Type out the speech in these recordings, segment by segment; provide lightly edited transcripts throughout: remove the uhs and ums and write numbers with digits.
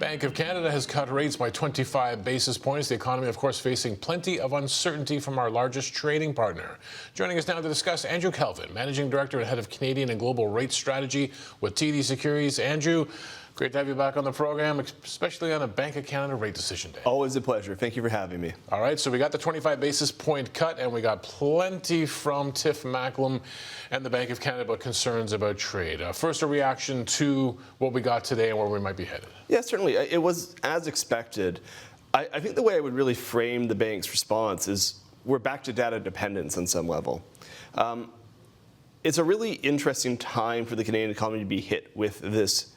Bank of Canada has cut rates by 25 basis points. The economy, of course, facing plenty of uncertainty from our largest trading partner. Joining us now to discuss, Andrew Kelvin, Managing Director and Head of Canadian and Global Rate Strategy with TD Securities. Andrew, great to have you back on the program, especially on a Bank of Canada rate decision day. Always a pleasure. Thank you for having me. All right, so we got the 25 basis point cut, and we got plenty from Tiff Macklem and the Bank of Canada about concerns about trade. First, a reaction to what we got today and where we might be headed. Yeah, certainly. It was as expected. I think the way I would really frame the bank's response is we're back to data dependence on some level. It's a really interesting time for the Canadian economy to be hit with this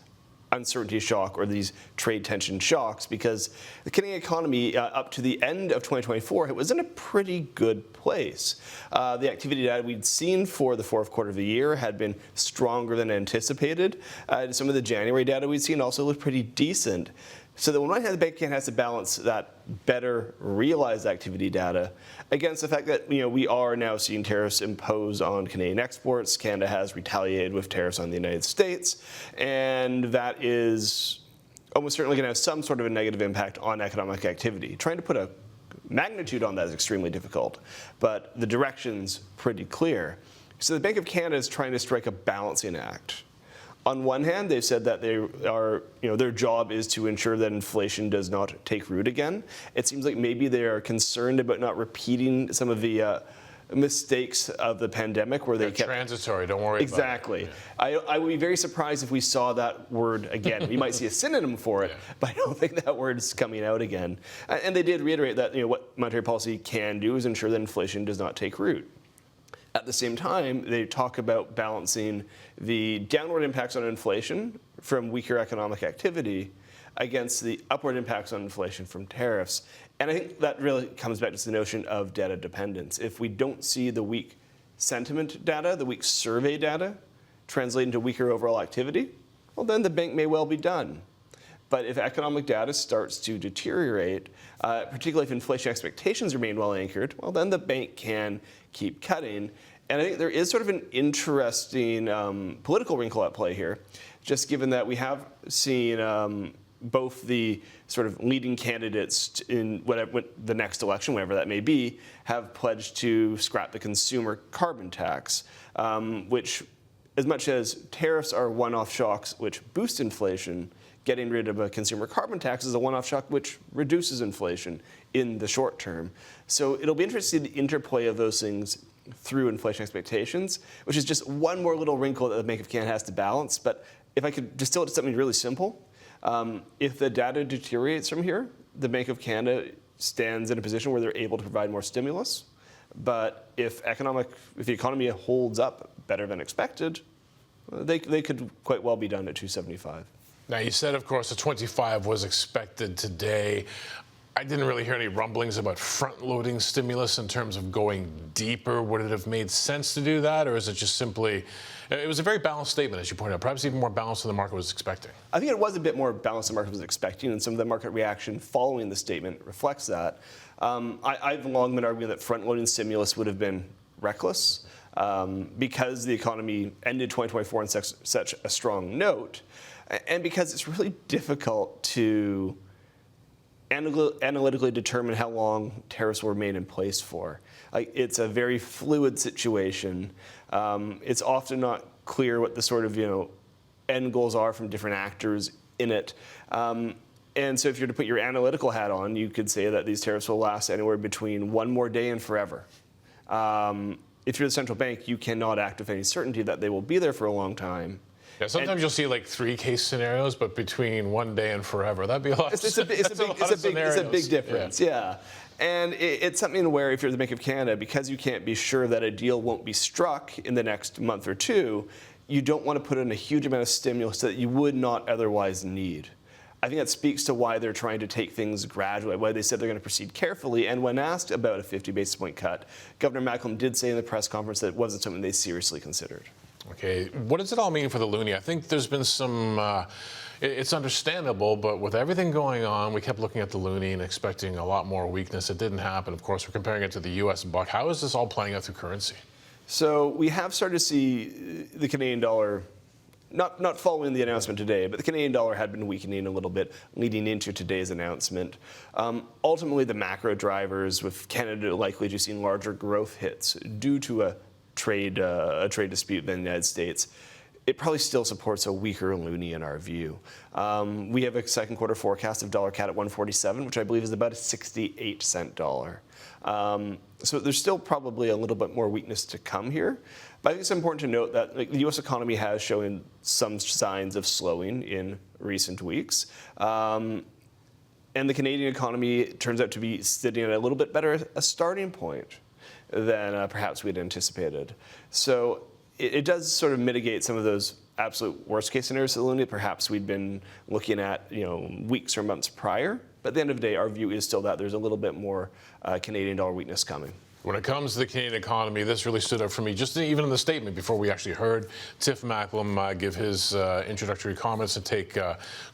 uncertainty shock or these trade tension shocks, because the Canadian economy up to the end of 2024, it was in a pretty good place. The activity data we'd seen for the fourth quarter of the year had been stronger than anticipated. Some of the January data we'd seen also looked pretty decent. So that on one hand, the Bank of Canada has to balance that better realized activity data against the fact that we are now seeing tariffs imposed on Canadian exports. Canada has retaliated with tariffs on the United States, and that is almost certainly going to have some sort of a negative impact on economic activity. Trying to put a magnitude on that is extremely difficult, but the direction's pretty clear. So the Bank of Canada is trying to strike a balancing act. On one hand, they've said that their job is to ensure that inflation does not take root again. It seems like maybe they are concerned about not repeating some of the mistakes of the pandemic where they kept transitory. Don't worry exactly. About it. I would be very surprised if we saw that word again. We might see a synonym for it, but I don't think that word's coming out again. And they did reiterate that what monetary policy can do is ensure that inflation does not take root. At the same time, they talk about balancing the downward impacts on inflation from weaker economic activity against the upward impacts on inflation from tariffs. And I think that really comes back to the notion of data dependence. If we don't see the weak sentiment data, the weak survey data, translate into weaker overall activity, well, then the bank may well be done. But if economic data starts to deteriorate, particularly if inflation expectations remain well anchored, well, then the bank can keep cutting. And I think there is sort of an interesting political wrinkle at play here, just given that we have seen both the sort of leading candidates in whatever the next election, whatever that may be, have pledged to scrap the consumer carbon tax, which, as much as tariffs are one-off shocks which boost inflation, getting rid of a consumer carbon tax is a one-off shock which reduces inflation in the short term. So it'll be interesting to see the interplay of those things through inflation expectations, which is just one more little wrinkle that the Bank of Canada has to balance. But if I could distill it to something really simple, if the data deteriorates from here, the Bank of Canada stands in a position where they're able to provide more stimulus. But if the economy holds up better than expected, they could quite well be done at 275. Now, you said, of course, the 25 was expected today. I didn't really hear any rumblings about front-loading stimulus in terms of going deeper. Would it have made sense to do that, or is it just simply... It was a very balanced statement, as you pointed out, perhaps even more balanced than the market was expecting. I think it was a bit more balanced than the market was expecting, and some of the market reaction following the statement reflects that. I've long been arguing that front-loading stimulus would have been reckless because the economy ended 2024 on such a strong note, and because it's really difficult to analytically determine how long tariffs will remain in place for. It's a very fluid situation. It's often not clear what the sort of end goals are from different actors in it. And so if you're to put your analytical hat on, you could say that these tariffs will last anywhere between one more day and forever. If you're the central bank, you cannot act with any certainty that they will be there for a long time. Yeah, sometimes you'll see like 3 case scenarios, but between one day and forever, that'd be a lot. It's a big difference, yeah. And it's something where if you're the Bank of Canada, because you can't be sure that a deal won't be struck in the next month or two, you don't want to put in a huge amount of stimulus that you would not otherwise need. I think that speaks to why they're trying to take things gradually, why they said they're going to proceed carefully. And when asked about a 50 basis point cut, Governor Macklem did say in the press conference that it wasn't something they seriously considered. Okay, what does it all mean for the loonie? I think there's been some, it's understandable, but with everything going on, we kept looking at the loonie and expecting a lot more weakness. It didn't happen. Of course, we're comparing it to the U.S. buck. How is this all playing out through currency? So we have started to see the Canadian dollar not following the announcement today, but the Canadian dollar had been weakening a little bit leading into today's announcement. Ultimately, the macro drivers, with Canada likely to see larger growth hits due to a trade dispute than the United States, it probably still supports a weaker loonie in our view. We have a second quarter forecast of dollar CAD at 147, which I believe is about a 68-cent dollar. So there's still probably a little bit more weakness to come here. But I think it's important to note that the U.S. economy has shown some signs of slowing in recent weeks. And the Canadian economy turns out to be sitting at a little bit better a starting point than perhaps we'd anticipated. So it does sort of mitigate some of those absolute worst case scenarios that perhaps we'd been looking at weeks or months prior. But at the end of the day, our view is still that there's a little bit more Canadian dollar weakness coming. When it comes to the Canadian economy, this really stood out for me, just even in the statement before we actually heard Tiff Macklem give his introductory comments and take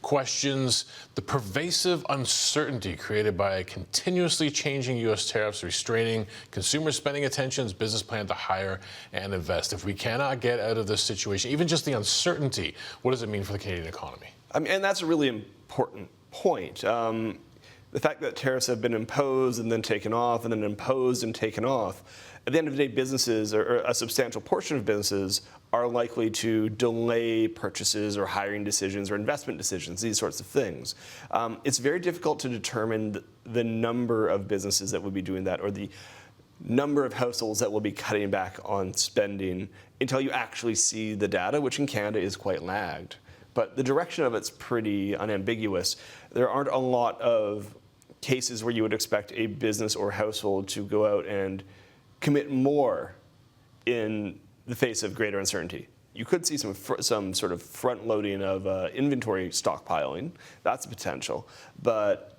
questions. The pervasive uncertainty created by continuously changing U.S. tariffs, restraining consumer spending attention's business plan to hire and invest. If we cannot get out of this situation, even just the uncertainty, what does it mean for the Canadian economy? And that's a really important point. The fact that tariffs have been imposed and then taken off and then imposed and taken off, at the end of the day, businesses, or a substantial portion of businesses, are likely to delay purchases or hiring decisions or investment decisions, these sorts of things. It's very difficult to determine the number of businesses that would be doing that or the number of households that will be cutting back on spending until you actually see the data, which in Canada is quite lagged. But the direction of it's pretty unambiguous. There aren't a lot of cases where you would expect a business or household to go out and commit more in the face of greater uncertainty. You could see some sort of front loading of inventory stockpiling. That's a potential. But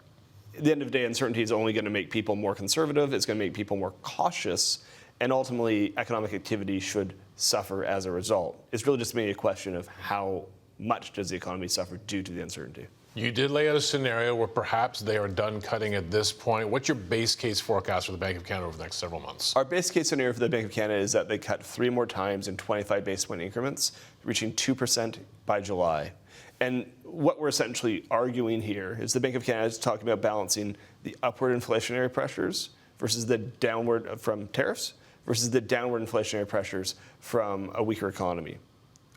at the end of the day, uncertainty is only going to make people more conservative. It's going to make people more cautious. And ultimately, economic activity should suffer as a result. It's really just maybe a question of how much does the economy suffer due to the uncertainty. You did lay out a scenario where perhaps they are done cutting at this point. What's your base case forecast for the Bank of Canada over the next several months? Our base case scenario for the Bank of Canada is that they cut 3 more times in 25 basis point increments, reaching 2% by July. And what we're essentially arguing here is the Bank of Canada is talking about balancing the upward inflationary pressures versus the downward from tariffs versus the downward inflationary pressures from a weaker economy.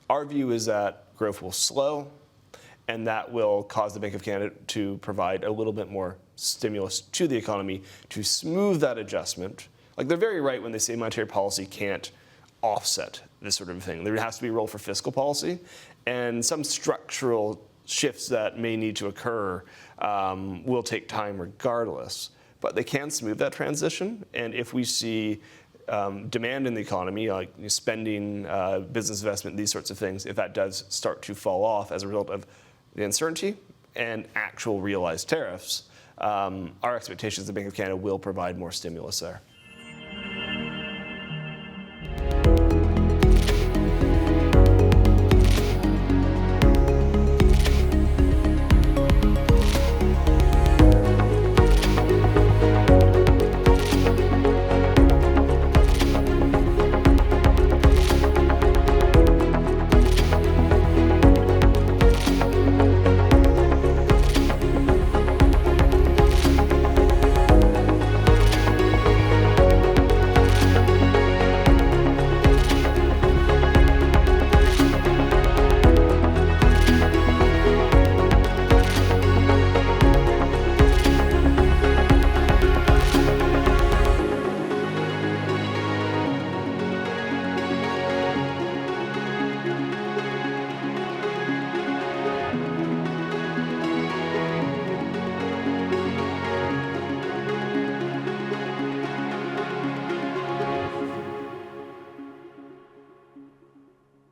Our view is that growth will slow, and that will cause the Bank of Canada to provide a little bit more stimulus to the economy to smooth that adjustment. Like, they're very right when they say monetary policy can't offset this sort of thing. There has to be a role for fiscal policy, and some structural shifts that may need to occur will take time regardless. But they can smooth that transition, and if we see demand in the economy, like spending, business investment, these sorts of things, if that does start to fall off as a result of the uncertainty and actual realized tariffs, our expectations the Bank of Canada will provide more stimulus there.